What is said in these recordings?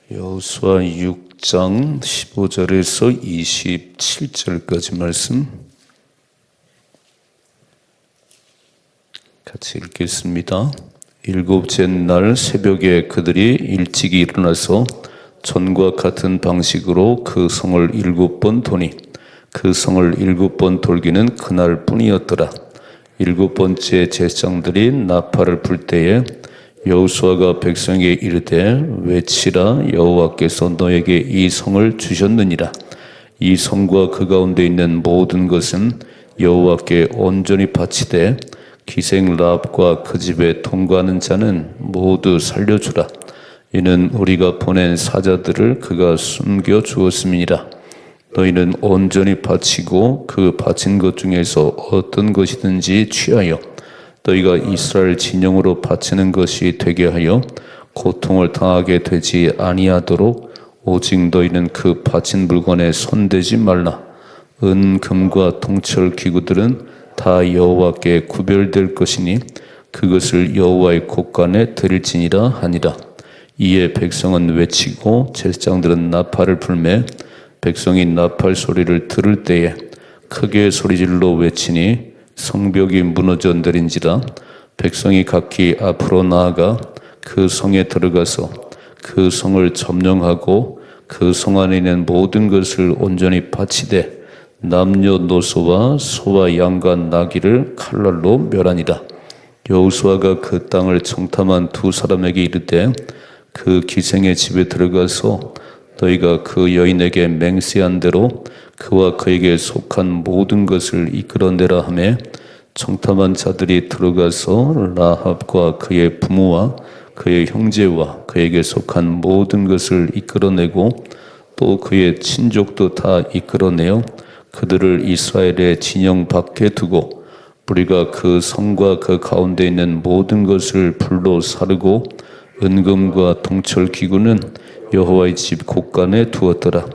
여호수아 6장 15절에서 27절까지 말씀 같이 읽겠습니다. 일곱째 날 새벽에 그들이 일찍이 일어나서 전과 같은 방식으로 그 성을 7번 도니 그 성을 7번 돌기는 그날 뿐이었더라. 7번째 제사장들이 나팔을 불 때에 여호수아가 백성에게 이르되 외치라. 여호와께서 너에게 이 성을 주셨느니라. 이 성과 그 가운데 있는 모든 것은 여호와께 온전히 바치되 기생 라합과 그 집에 통과하는 자는 모두 살려주라. 이는 우리가 보낸 사자들을 그가 숨겨 주었음이니라. 너희는 온전히 바치고 그 바친 것 중에서 어떤 것이든지 취하여 너희가 이스라엘 진영으로 바치는 것이 되게 하여 고통을 당하게 되지 아니하도록 오직 너희는 그 바친 물건에 손대지 말라. 은, 금과 동철 기구들은 다 여호와께 구별될 것이니 그것을 여호와의 곳간에 드릴지니라 하니라. 이에 백성은 외치고 제사장들은 나팔을 불매 백성이 나팔 소리를 들을 때에 크게 소리질러 외치니 성벽이 무너져 내린지라. 백성이 각기 앞으로 나아가 그 성에 들어가서 그 성을 점령하고 그 성 안에 있는 모든 것을 온전히 바치되 남녀노소와 소와 양과 나귀를 칼날로 멸하니라. 여호수아가 그 땅을 정탐한 두 사람에게 이르되 그 기생의 집에 들어가서 너희가 그 여인에게 맹세한 대로 그와 그에게 속한 모든 것을 이끌어내라 하매 정탐한 자들이 들어가서 라합과 그의 부모와 그의 형제와 그에게 속한 모든 것을 이끌어내고 또 그의 친족도 다 이끌어내어 그들을 이스라엘의 진영 밖에 두고 우리가 그 성과 그 가운데 있는 모든 것을 불로 사르고 은금과 동철 기구는 여호와의 집 곳간에 두었더라.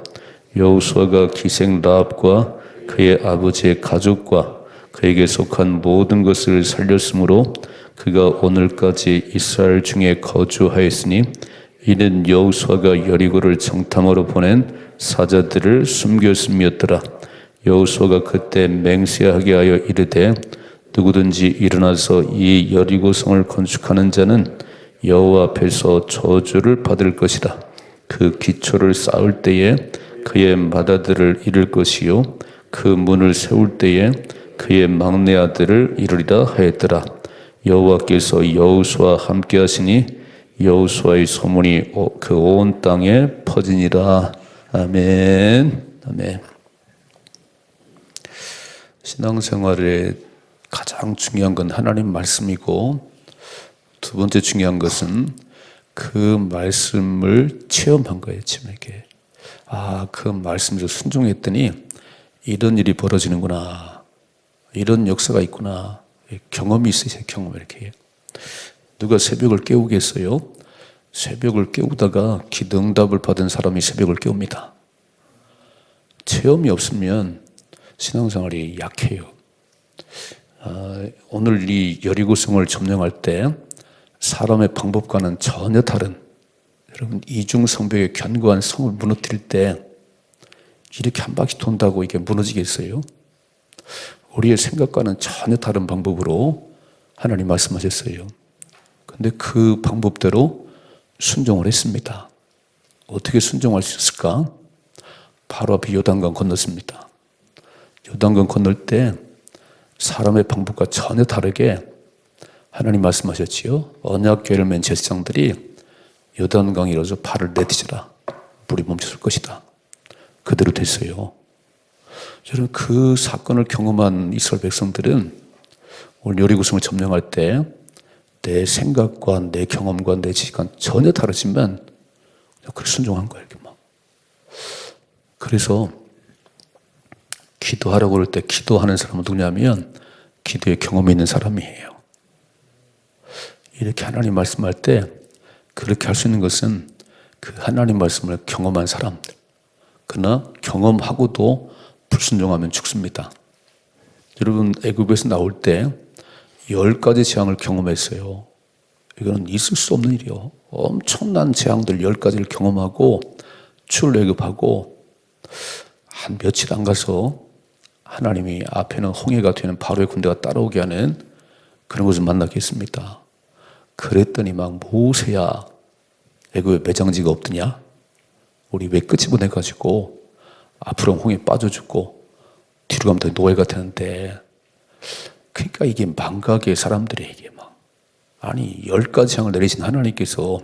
여호수아가 기생 라합과 그의 아버지의 가족과 그에게 속한 모든 것을 살렸으므로 그가 오늘까지 이스라엘 중에 거주하였으니 이는 여호수아가 여리고를 정탐하러 보낸 사자들을 숨겼음이었더라. 여호수아가 그때 맹세하게 하여 이르되 누구든지 일어나서 이 여리고성을 건축하는 자는 여호와 앞에서 저주를 받을 것이라. 그 기초를 쌓을 때에 그의 맏아들을 이룰 것이요 그 문을 세울 때에 그의 막내 아들을 이루리라 하였더라. 여호와께서 여호수아와 함께 하시니 여호수아의 소문이 그 온 땅에 퍼지니라. 아멘. 아멘. 신앙생활에 가장 중요한 건 하나님 말씀이고 두 번째 중요한 것은 그 말씀을 체험한 거예요. 지금에게 그 말씀을 순종했더니 이런 일이 벌어지는구나, 이런 역사가 있구나, 경험이 있으세요. 경험. 이렇게 누가 새벽을 깨우겠어요? 새벽을 깨우다가 기도 응답을 받은 사람이 새벽을 깨웁니다. 체험이 없으면 신앙생활이 약해요. 오늘 이 여리고성을 점령할 때 사람의 방법과는 전혀 다른, 여러분 이중성벽의 견고한 성을 무너뜨릴 때 이렇게 한 바퀴 돈다고 이게 무너지겠어요? 우리의 생각과는 전혀 다른 방법으로 하나님 말씀하셨어요. 근데 그 방법대로 순종을 했습니다. 어떻게 순종할 수 있을까? 바로 앞에 요단강 건넜습니다. 요단강 건널 때 사람의 방법과 전혀 다르게 하나님 말씀하셨지요. 언약궤를 맨 제사장들이 요단강에 이르러서 발을 내디져라. 물이 멈췄을 것이다. 그대로 됐어요. 여러분 그 사건을 경험한 이스라엘 백성들은 오늘 여리고성을 점령할 때 내 생각과 내 경험과 내 지식과 전혀 다르지만 그렇게 순종한 거예요. 이렇게 막. 그래서 기도하라고 그럴 때 기도하는 사람은 누구냐면 기도에 경험이 있는 사람이에요. 이렇게 하나님 말씀할 때 그렇게 할 수 있는 것은 그 하나님 말씀을 경험한 사람들. 그러나 경험하고도 불순종하면 죽습니다. 여러분 애굽에서 나올 때 10가지 재앙을 경험했어요. 이거는 있을 수 없는 일이요. 엄청난 재앙들 10가지를 경험하고 출애굽하고 한 며칠 안 가서 하나님이 앞에는 홍해가 되는 바로의 군대가 따라오게 하는 그런 것을 만나겠습니다. 그랬더니 막 모세야 애굽에 매장지가 없더냐? 우리 왜 끄집어내가지고 앞으로 홍해에 빠져 죽고 뒤로 가면 더 노예가 되는데, 그러니까 이게 망각의 사람들에게 막 아니 10가지 향을 내리신 하나님께서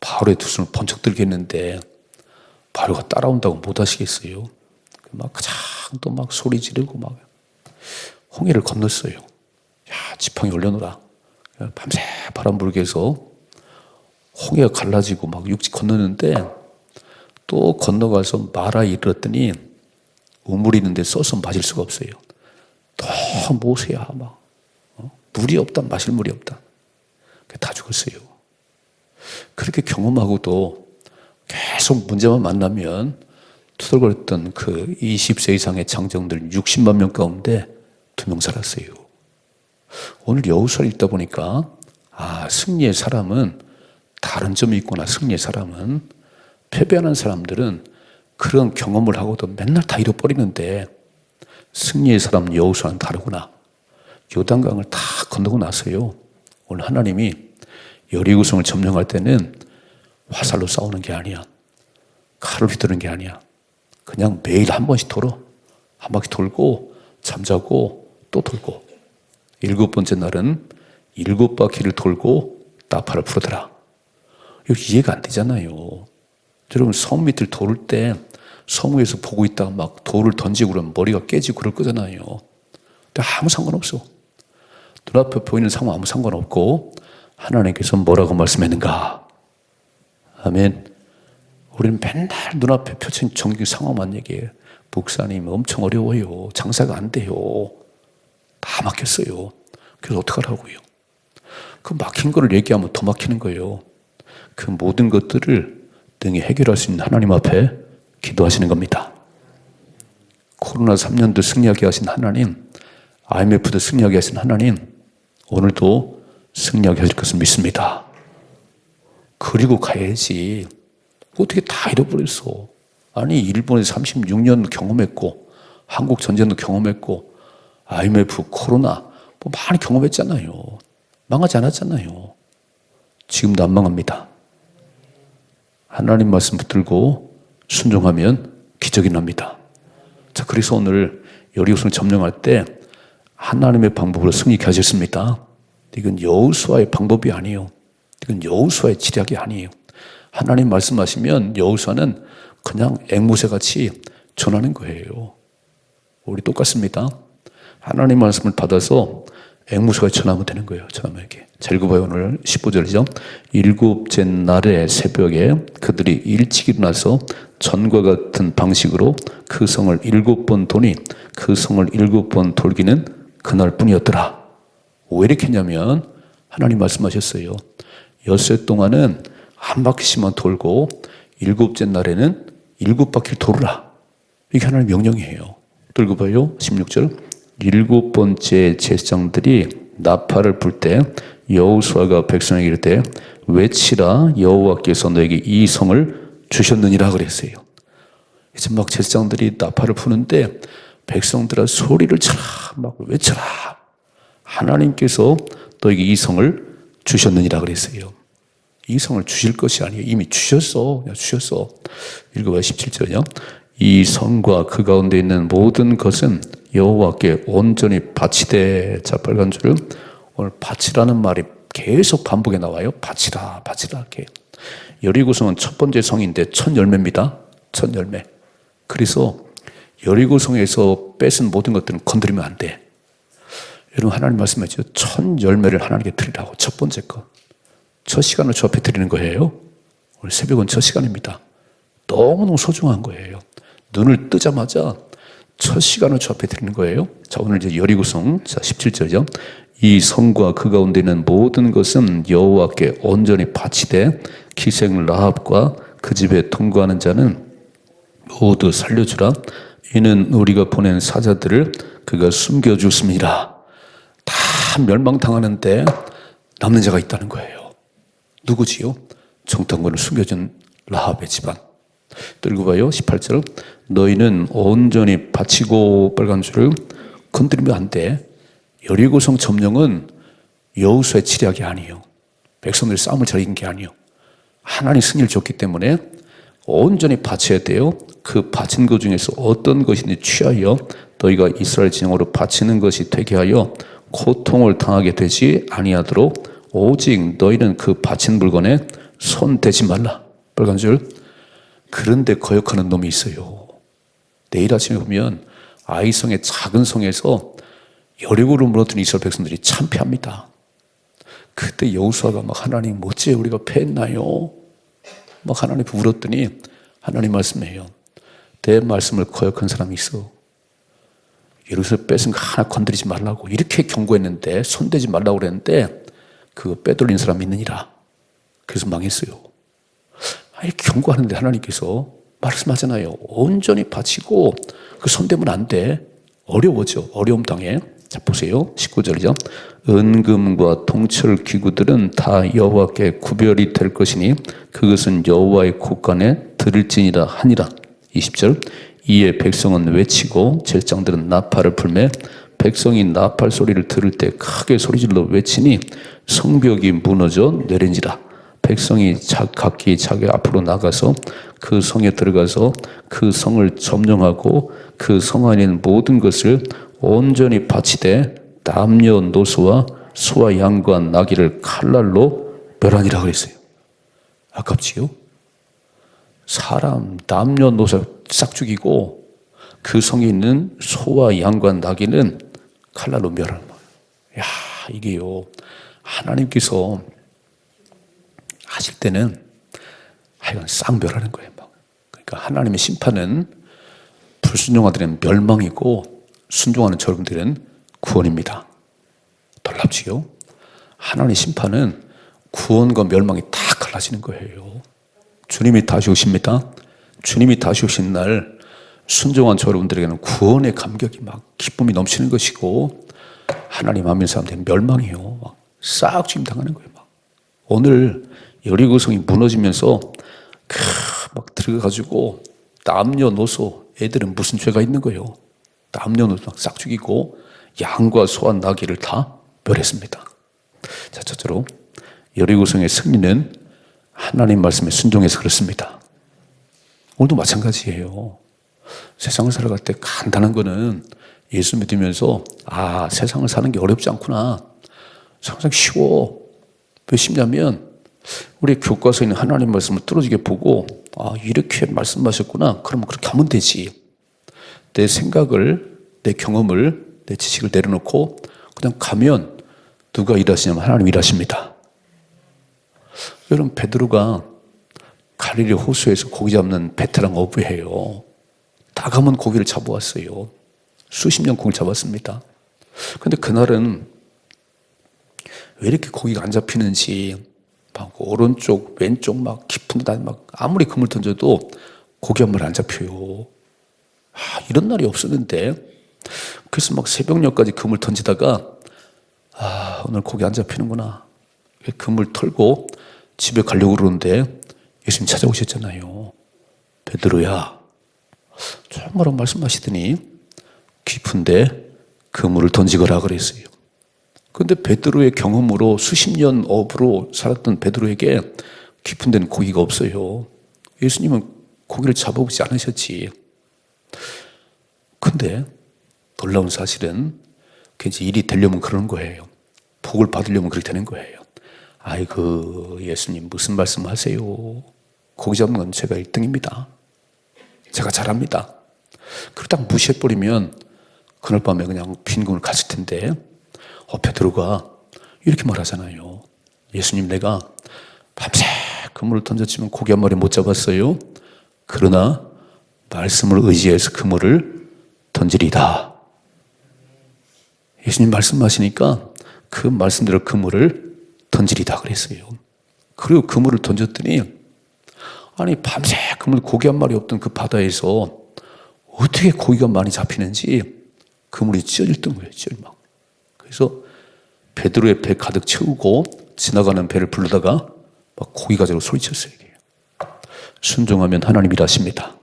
바로의 두 손을 번쩍 들겠는데 바로가 따라온다고 못 하시겠어요? 막 가장 또 막 소리 지르고 막 홍해를 건넜어요. 야, 지팡이 올려놓으라. 밤새 바람 불게 해서 홍해가 갈라지고 막 육지 건너는데, 또 건너가서 마라에 이르렀더니 우물이 있는데 써서 마실 수가 없어요. 또 모세야 막 물이 없다, 마실 물이 없다. 다 죽었어요. 그렇게 경험하고도 계속 문제만 만나면 투덜거렸던 그 20세 이상의 장정들 60만 명 가운데 2명 살았어요. 오늘 여호수아를 읽다 보니까 승리의 사람은 다른 점이 있구나. 승리의 사람은, 패배하는 사람들은 그런 경험을 하고도 맨날 다 잃어버리는데 승리의 사람 여호수아는 다르구나. 요단강을 다 건너고 나서요, 오늘 하나님이 여리고성을 점령할 때는 화살로 싸우는 게 아니야, 칼을 휘두르는 게 아니야. 그냥 매일 한 번씩 돌아. 한 바퀴 돌고 잠자고 또 돌고, 7번째 날은 7바퀴를 돌고 나팔을 부르더라. 이거 이해가 안 되잖아요. 여러분, 섬 밑을 돌을 때 섬 위에서 보고 있다가 막 돌을 던지고 그러면 머리가 깨지고 그럴 거잖아요. 근데 아무 상관없어. 눈앞에 보이는 상황 아무 상관없고 하나님께서 뭐라고 말씀했는가? 아멘. 우리는 맨날 눈앞에 펼친 정규 상황만 얘기해요. 목사님 엄청 어려워요. 장사가 안 돼요. 다 막혔어요. 그래서 어떡하라고요? 그 막힌 거를 얘기하면 더 막히는 거예요. 그 모든 것들을 능히 해결할 수 있는 하나님 앞에 기도하시는 겁니다. 코로나 3년도 승리하게 하신 하나님, IMF도 승리하게 하신 하나님, 오늘도 승리하게 하실 것을 믿습니다. 그리고 가야지. 어떻게 다 잃어버렸어. 아니, 일본에서 36년 경험했고, 한국 전쟁도 경험했고, IMF, 코로나 뭐 많이 경험했잖아요. 망하지 않았잖아요. 지금도 안 망합니다. 하나님 말씀 붙들고 순종하면 기적이 납니다. 자, 그래서 오늘 여리고성을 점령할 때 하나님의 방법으로 승리케 하셨습니다. 이건 여호수아의 방법이 아니에요. 이건 여호수아의 지략이 아니에요. 하나님 말씀하시면 여호수아는 그냥 앵무새같이 전하는 거예요. 우리 똑같습니다. 하나님 말씀을 받아서 앵무새가 전하면 되는 거예요. 전하면 이렇게. 자, 읽어봐요. 오늘 15절이죠. 7째 날의 새벽에 그들이 일찍 일어나서 전과 같은 방식으로 그 성을 7번 도니 그 성을 7번 돌기는 그날 뿐이었더라. 왜 이렇게 했냐면 하나님 말씀하셨어요. 엿새 동안은 한 바퀴씩만 돌고 7째 날에는 7바퀴를 돌으라. 이게 하나님 명령이에요. 또 읽어봐요. 16절. 7번째 제사장들이 나팔을 불 때 여호수아가 백성에게 이르되 외치라, 여호와께서 너에게 이 성을 주셨느니라 그랬어요. 이제 막 제사장들이 나팔을 부는데 백성들아 소리를 쳐라, 막 외쳐라. 하나님께서 너에게 이 성을 주셨느니라 그랬어요. 이 성을 주실 것이 아니에요. 이미 주셨어. 주셨어. 읽어봐요. 17절이요. 이 성과 그 가운데 있는 모든 것은 여호와께 온전히 바치되. 자, 빨간 줄은 오늘 바치라는 말이 계속 반복에 나와요. 바치라, 바치라 이렇게. 여리고성은 첫 번째 성인데 첫 열매입니다. 첫 열매. 그래서 여리고성에서 뺏은 모든 것들은 건드리면 안 돼. 여러분, 하나님 말씀하죠. 첫 열매를 하나님께 드리라고. 첫 번째 거. 첫 시간을 주 앞에 드리는 거예요. 오늘 새벽은 첫 시간입니다. 너무너무 소중한 거예요. 눈을 뜨자마자 첫 시간을 주 앞에 드리는 거예요. 자, 오늘 이제 여리고성, 자, 17절이죠. 이 성과 그 가운데 있는 모든 것은 여호와께 온전히 바치되 기생 라합과 그 집에 통과하는 자는 모두 살려주라. 이는 우리가 보낸 사자들을 그가 숨겨주음이라. 다 멸망당하는데 남는 자가 있다는 거예요. 누구지요? 정탐꾼을 숨겨준 라합의 집안. 또 읽어봐요. 18절. 너희는 온전히 바치고 빨간 줄을 건드리면 안 돼. 여리고성 점령은 여호수아의 지략이 아니에요. 백성들이 싸움을 잘 이긴 게 아니에요. 하나님 승리를 줬기 때문에 온전히 바쳐야 돼요. 그 바친 것 중에서 어떤 것인지 취하여 너희가 이스라엘 진영으로 바치는 것이 되게 하여 고통을 당하게 되지 아니하도록 오직 너희는 그 바친 물건에 손 대지 말라. 빨간 줄. 그런데 거역하는 놈이 있어요. 내일 아침에 보면 아이성의 작은 성에서 여리고를 무너뜨린 이스라엘 백성들이 참패합니다. 그때 여호수아가 막 하나님 어째 우리가 패했나요? 막 하나님 울었더니 하나님 말씀해요. 내 말씀을 거역한 사람이 있어. 예루살렘 뺏은 거 하나 건드리지 말라고 이렇게 경고했는데 손대지 말라고 그랬는데 그거 빼돌린 사람이 있느니라. 그래서 망했어요. 이렇게 경고하는데 하나님께서 말씀하잖아요. 온전히 바치고 그 손대면 안 돼. 어려워져. 어려움 당해. 자 보세요. 19절이죠. 은금과 통철 기구들은 다 여호와께 구별이 될 것이니 그것은 여호와의 곳간에 드릴지니라 하니라. 20절. 이에 백성은 외치고 제장들은 나팔을 불매 백성이 나팔 소리를 들을 때 크게 소리질러 외치니 성벽이 무너져 내린지라. 백성이 각기 자기 앞으로 나가서 그 성에 들어가서 그 성을 점령하고 그 성 안에 있는 모든 것을 온전히 바치되 남녀노소와 소와 양과 나귀를 칼날로 멸하니라 그랬어요. 아깝지요? 사람 남녀노소 싹 죽이고 그 성에 있는 소와 양과 나귀는 칼날로 멸하는 거예요. 야, 이게요. 하나님께서 하실 때는 하여간 싹 멸하는 거예요. 그러니까 하나님의 심판은 불순종하들은 멸망이고 순종하는 여러분들은 구원입니다. 놀랍지요? 하나님의 심판은 구원과 멸망이 다 갈라지는 거예요. 주님이 다시 오십니다. 주님이 다시 오신 날 순종한 여러분들에게는 구원의 감격이 막 기쁨이 넘치는 것이고 하나님 안 믿는 사람들은 멸망이에요. 막 싹 죽임 당하는 거예요. 막. 오늘 여리고성이 무너지면서 막 들어가가지고 남녀노소 애들은 무슨 죄가 있는 거예요. 남녀노소 막 싹 죽이고 양과 소와 나귀를 다 멸했습니다. 자, 첫째로 여리고성의 승리는 하나님 말씀에 순종해서 그렇습니다. 오늘도 마찬가지예요. 세상을 살아갈 때 간단한 거는 예수 믿으면서 세상을 사는 게 어렵지 않구나. 항상 쉬워. 왜 쉽냐면 우리 교과서에 있는 하나님 말씀을 뚫어지게 보고 이렇게 말씀하셨구나. 그러면 그렇게 하면 되지. 내 생각을, 내 경험을, 내 지식을 내려놓고 그냥 가면 누가 일하시냐면 하나님 일하십니다. 여러분 베드로가 갈릴리 호수에서 고기 잡는 베테랑 어부예요. 다 가면 고기를 잡아왔어요. 수십 년 고기를 잡았습니다. 그런데 그날은 왜 이렇게 고기가 안 잡히는지 막 오른쪽 왼쪽 막 깊은 데 막 아무리 그물 던져도 고기 한 마리 안 잡혀요. 이런 날이 없었는데 그래서 막 새벽녘까지 그물 던지다가 오늘 고기 안 잡히는구나. 그물 털고 집에 가려고 그러는데 예수님 찾아오셨잖아요. 베드로야 정말 말씀하시더니 깊은데 그물을 던지거라 그랬어요. 그런데 베드로의 경험으로 수십 년 어부로 살았던 베드로에게 깊은 데는 고기가 없어요. 예수님은 고기를 잡아보지 않으셨지. 근데 놀라운 사실은 이제 일이 되려면 그런 거예요. 복을 받으려면 그렇게 되는 거예요. 아이고 예수님 무슨 말씀 하세요. 고기 잡는 건 제가 1등입니다. 제가 잘합니다. 그러다 무시해버리면 그날 밤에 그냥 빈곤을 갔을 텐데 베드로가 이렇게 말하잖아요. 예수님 내가 밤새 그물을 던졌지만 고기 한 마리 못 잡았어요. 그러나 말씀을 의지해서 그물을 던지리다. 예수님 말씀하시니까 그 말씀대로 그물을 던지리다 그랬어요. 그리고 그물을 던졌더니 밤새 그물 고기 한 마리 없던 그 바다에서 어떻게 고기가 많이 잡히는지 그물이 찢어졌던 거예요. 막. 그래서 베드로의 배 가득 채우고 지나가는 배를 부르다가 막 고기 가지고 소리쳤어요. 이게. 순종하면 하나님 일하십니다.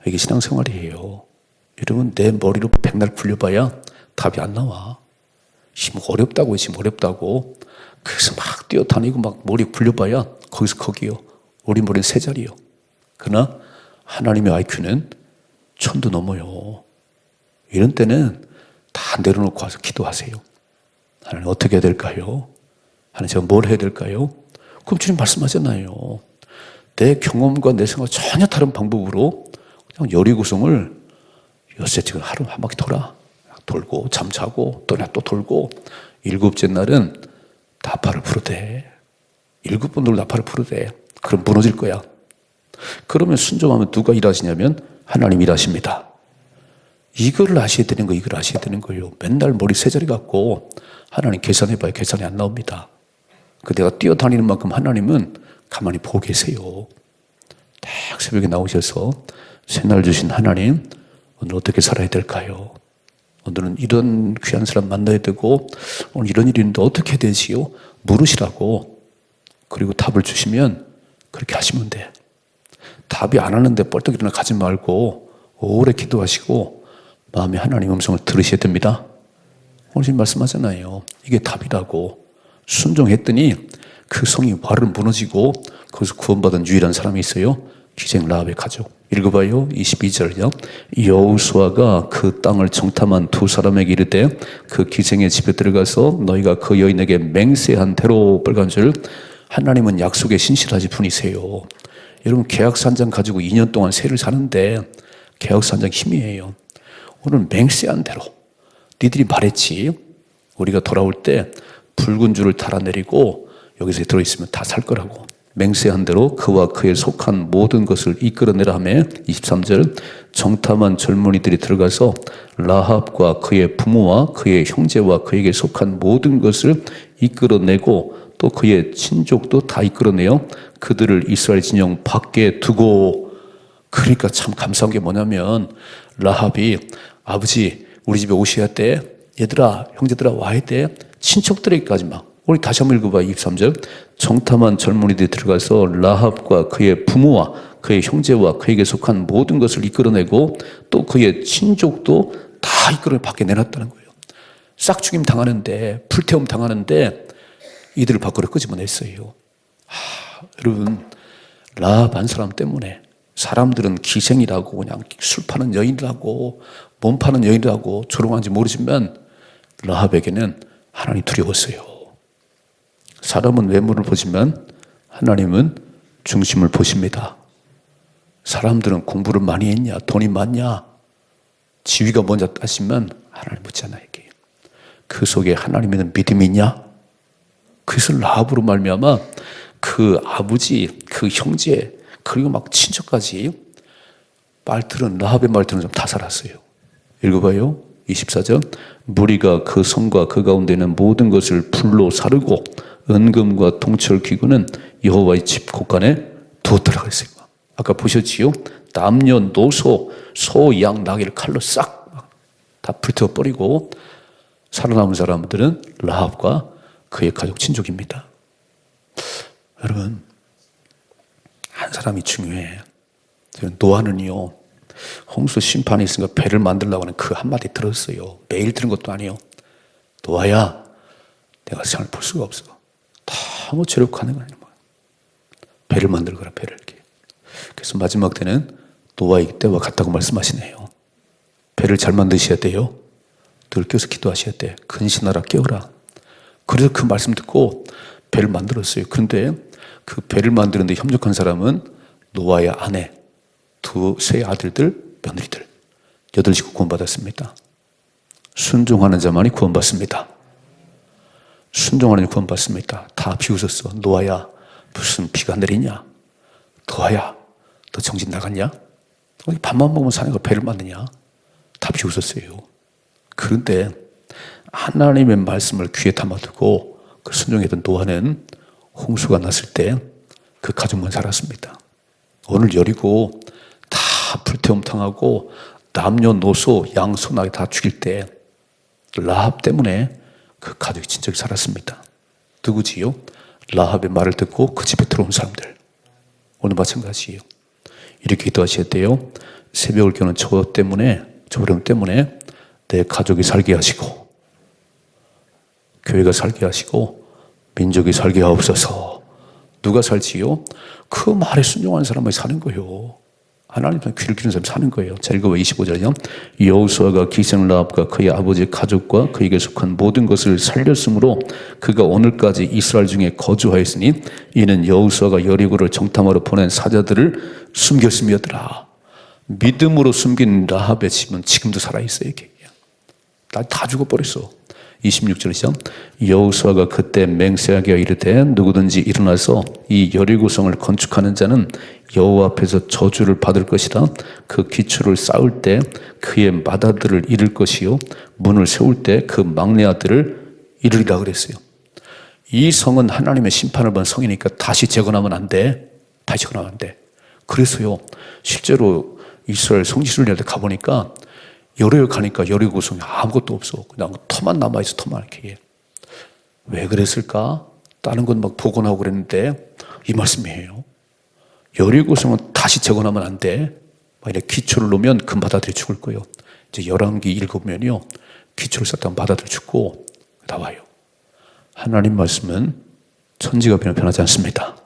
이게 신앙생활이에요. 여러분, 내 머리로 백날 굴려봐야 답이 안 나와. 지금 어렵다고, 지금 어렵다고. 그래서 막 뛰어다니고 막 머리 굴려봐야 거기서 거기요. 우리 머리는 세 자리요. 그러나 하나님의 IQ는 1000도 넘어요. 이런 때는 다 내려놓고 와서 기도하세요. 하나님 어떻게 해야 될까요? 하나님 제가 뭘 해야 될까요? 그럼 주님 말씀하잖아요. 내 경험과 내 생각 전혀 다른 방법으로 그냥 여리고성을 엿새 지금 하루 한 바퀴 돌고 잠 자고 또 돌고 7째 날은 나팔을 부르되 7번 돌고 나팔을 부르되 그럼 무너질 거야. 그러면 순종하면 누가 일하시냐면 하나님 일하십니다. 이걸 아셔야 되는 거예요. 이걸 아셔야 되는 거예요. 맨날 머리 세 자리 갖고 하나님 계산해봐야 계산이 안 나옵니다. 그 내가 뛰어다니는 만큼 하나님은 가만히 보고 계세요. 딱 새벽에 나오셔서 새날 주신 하나님 오늘 어떻게 살아야 될까요? 오늘은 이런 귀한 사람 만나야 되고 오늘 이런 일이 있는데 어떻게 해야 되지요? 물으시라고. 그리고 답을 주시면 그렇게 하시면 돼. 답이 안 하는데 뻘떡 일어나 가지 말고 오래 기도하시고 마음에 하나님 음성을 들으셔야 됩니다. 오늘 지금 말씀하잖아요. 이게 답이라고. 순종했더니 그 성이 와르르 무너지고 거기서 구원받은 유일한 사람이 있어요. 기생 라합의 가족. 읽어봐요. 22절요. 여호수아가 그 땅을 정탐한 두 사람에게 이르되 그 기생의 집에 들어가서 너희가 그 여인에게 맹세한 대로 빨간줄. 하나님은 약속에 신실하지 분이세요. 여러분 계약서 한 장 가지고 2년 동안 세를 사는데 계약서 한 장 힘이에요. 오늘 맹세한 대로 니들이 말했지. 우리가 돌아올 때 붉은 줄을 달아내리고 여기서 들어있으면 다 살 거라고. 맹세한 대로 그와 그에 속한 모든 것을 이끌어내라 하며 23절 정탐한 젊은이들이 들어가서 라합과 그의 부모와 그의 형제와 그에게 속한 모든 것을 이끌어내고 또 그의 친족도 다 이끌어내요. 그들을 이스라엘 진영 밖에 두고. 그러니까 참 감사한 게 뭐냐면 라합이 아버지 우리 집에 오셔야 돼. 얘들아 형제들아 와야 돼. 친척들에게까지 막. 우리 다시 한번 읽어봐. 23절 정탐한 젊은이들이 들어가서 라합과 그의 부모와 그의 형제와 그에게 속한 모든 것을 이끌어내고 또 그의 친족도 다 이끌어 밖에 내놨다는 거예요. 싹죽임 당하는데 불태움 당하는데 이들을 밖으로 끄집어냈어요. 여러분 라합 한 사람 때문에 사람들은 기생이라고 그냥 술 파는 여인이라고 몸 파는 여인이라고 조롱하는지 모르지만 라합에게는 하나님이 두려웠어요. 사람은 외모를 보지만 하나님은 중심을 보십니다. 사람들은 공부를 많이 했냐, 돈이 많냐, 지위가 뭔지 따지면 하나님 묻잖아요. 이게. 그 속에 하나님에는 믿음이 있냐? 그래서 라합으로 말미암아 그 아버지, 그 형제, 그리고 막 친척까지 말들은 라합의 말들은 좀 다 살았어요. 읽어봐요. 24절 무리가 그 성과 그 가운데 있는 모든 것을 불로 사르고 은금과 동철 기구는 여호와의 집 곳간에 두었더라 그랬어요. 아까 보셨지요? 남녀노소 소, 양, 나귀를 칼로 싹 다 불태워버리고 살아남은 사람들은 라합과 그의 가족 친족입니다. 여러분 한 사람이 중요해. 노아는요 홍수 심판이 있으니까 배를 만들려고 하는 그 한마디 들었어요. 매일 들은 것도 아니에요. 노아야 내가 세상을 볼 수가 없어. 너무 죄력하는 거 아니야. 배를 만들거라 배를 이렇게. 그래서 마지막 때는 노아의 때와 같다고 말씀하시네요. 배를 잘 만드셔야 돼요. 늘 껴서 기도하셔야 돼. 근신하라 깨어라. 그래서 그 말씀 듣고 배를 만들었어요. 그런데 그 배를 만드는데 협력한 사람은 노아의 아내, 세 아들들, 며느리들 8식구 구원받았습니다. 순종하는 자만이 구원받습니다. 순종하는 자만이 구원받습니다. 다 비웃었어. 노아야 무슨 비가 내리냐? 노아야 너 정신 나갔냐? 밥만 먹으면 사는 거 배를 만드냐? 다 비웃었어요. 그런데 하나님의 말씀을 귀에 담아두고 그 순종했던 노아는 홍수가 났을 때 그 가족만 살았습니다. 오늘 여리고 다 불태움 당하고 남녀노소 양소 나귀 다 죽일 때 라합 때문에 그 가족이 진짜 살았습니다. 누구지요? 라합의 말을 듣고 그 집에 들어온 사람들. 오늘 마찬가지예요. 이렇게 기도하셔야 돼요. 새벽을 겨는 저 어려움 때문에 내 가족이 살게 하시고, 교회가 살게 하시고, 민족이 살게 하옵소서. 누가 살지요? 그 말에 순종하는 사람이 사는 거예요. 하나님 귀를 기는 사람이 사는 거예요. 자, 읽어봐. 25절이요. 여호수아가 기생 라합과 그의 아버지 가족과 그에게 속한 모든 것을 살렸으므로 그가 오늘까지 이스라엘 중에 거주하였으니 이는 여호수아가 여리고를 정탐하러 보낸 사자들을 숨겼음이었더라. 믿음으로 숨긴 라합의 집은 지금도 살아있어요. 다 죽어버렸어. 26절이죠. 여호수아가 그때 맹세하게 이르되 누구든지 일어나서 이 여리고성을 건축하는 자는 여호와 앞에서 저주를 받을 것이라. 그 기초를 쌓을 때 그의 맏아들을 잃을 것이요 문을 세울 때 그 막내 아들을 잃으리라 그랬어요. 이 성은 하나님의 심판을 받은 성이니까 다시 재건하면 안 돼. 다시 재건하면 안 돼. 그래서요, 실제로 이스라엘 성지순례 할 때 가보니까 여리고 가니까 여리고성이 아무것도 없어. 그냥 터만 남아있어. 터만 이렇게. 왜 그랬을까? 다른 건 막 복원하고 그랬는데 이 말씀이에요. 여리고성은 다시 재건하면 안 돼. 만약에 기초를 놓으면 그 맏아들이 죽을 거예요. 이제 열왕기 읽으면요, 기초를 쌓다가 맏아들이 죽고 나와요. 하나님 말씀은 천지가 변하지 않습니다.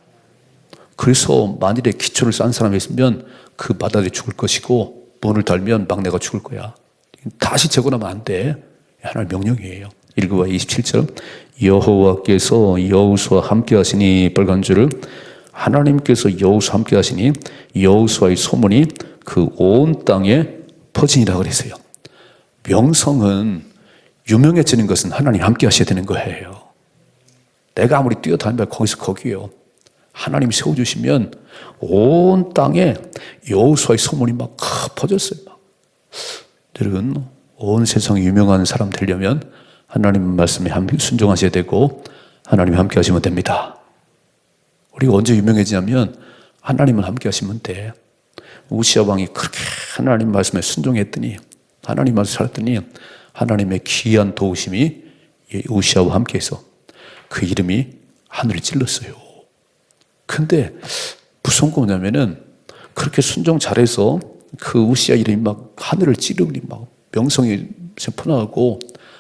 그래서 만일에 기초를 쌓은 사람이 있으면 그 맏아들이 죽을 것이고 문을 달면 막내가 죽을 거야. 다시 재건하면 안 돼. 하나님의 명령이에요. 읽어봐. 27절. 여호와께서 여호수아와 함께 하시니 빨간 줄을 하나님께서 여호수아와 함께 하시니 여호수아의 소문이 그 온 땅에 퍼지니라 그랬어요. 명성은 유명해지는 것은 하나님 함께 하셔야 되는 거예요. 내가 아무리 뛰어다니면 거기서 거기요. 하나님이 세워주시면 온 땅에 여호수아의 소문이 막 퍼졌어요. 막. 여러분, 온 세상에 유명한 사람 되려면 하나님 말씀에 순종하셔야 되고 하나님이 함께 하시면 됩니다. 우리가 언제 유명해지냐면 하나님은 함께 하시면 돼. 우시아 왕이 그렇게 하나님 말씀에 순종했더니, 하나님 말씀을 살았더니 하나님의 귀한 도우심이 우시아와 함께해서 그 이름이 하늘을 찔렀어요. 근데 무서운 거 뭐냐면은 그렇게 순종 잘해서 그 우시아 이름이 막 하늘을 찌르니 막 명성이 퍼나가고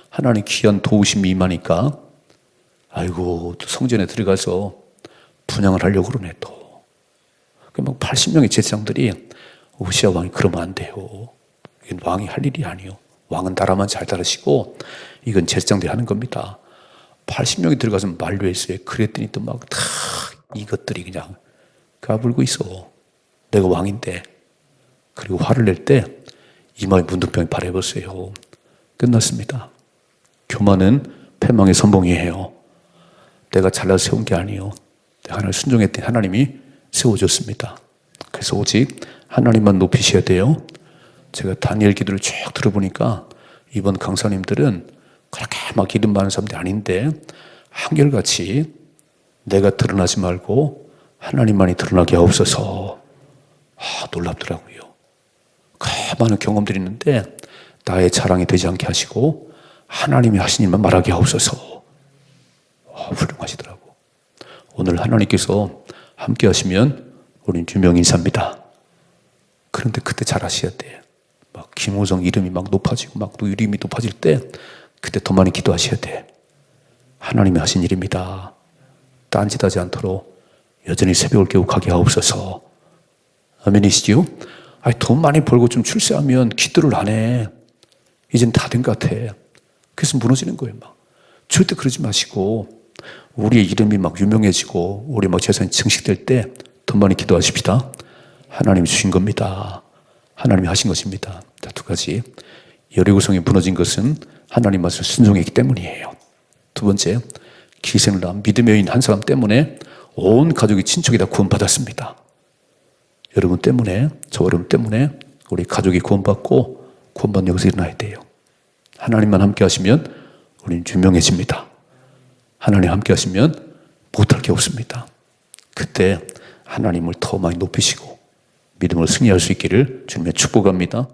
하나님 귀한 도우심이 임하니까 아이고 또 성전에 들어가서 분향을 하려고 그러네 또. 막 80명의 제사장들이 우시아 왕이 그러면 안 돼요. 이건 왕이 할 일이 아니에요. 왕은 나라만 잘 따르시고 이건 제사장들이 하는 겁니다. 80명이 들어가서 만류했어요. 그랬더니 또 막 다 이것들이 그냥 까불고 있어. 내가 왕인데. 그리고 화를 낼 때 이마에 문둥병이 발해버렸어요. 끝났습니다. 교만은 패망의 선봉이에요. 내가 잘라서 세운 게 아니에요. 내가 하나님을 순종했더니 하나님이 세워줬습니다. 그래서 오직 하나님만 높이셔야 돼요. 제가 다니엘 기도를 쭉 들어보니까 이번 강사님들은 그렇게 막 이름 많은 사람들이 아닌데 한결같이 내가 드러나지 말고 하나님만이 드러나게 하옵소서. 놀랍더라고요. 그 많은 경험들이 있는데 나의 자랑이 되지 않게 하시고 하나님이 하신 일만 말하게 하옵소서. 훌륭하시더라고. 오늘 하나님께서 함께 하시면 우리는 유명인사입니다. 그런데 그때 잘 하셔야 돼. 막 김호성 이름이 막 높아지고 막 이름이 높아질 때 그때 더 많이 기도하셔야 돼. 하나님이 하신 일입니다. 딴짓하지 않도록 여전히 새벽을 깨고 가게 하옵소서. 아멘이시지요? 돈 많이 벌고 좀 출세하면 기도를 안 해. 이젠 다 된 것 같아. 그래서 무너지는 거예요. 막. 절대 그러지 마시고 우리의 이름이 막 유명해지고 우리 막 재산이 증식될 때 더 많이 기도하십시다. 하나님이 주신 겁니다. 하나님이 하신 것입니다. 자, 두 가지. 여리고성이 무너진 것은 하나님 말씀 순종했기 때문이에요. 두 번째, 기생을 낳은 믿음의 여인 한 사람 때문에 온 가족이 친척이 다 구원받았습니다. 여러분 때문에, 저 여러분 때문에 우리 가족이 구원받고 구원받는 여기서 일어나야 돼요. 하나님만 함께 하시면 우리는 유명해집니다. 하나님 함께 하시면 못할 게 없습니다. 그때 하나님을 더 많이 높이시고 믿음으로 승리할 수 있기를 주님의 축복합니다.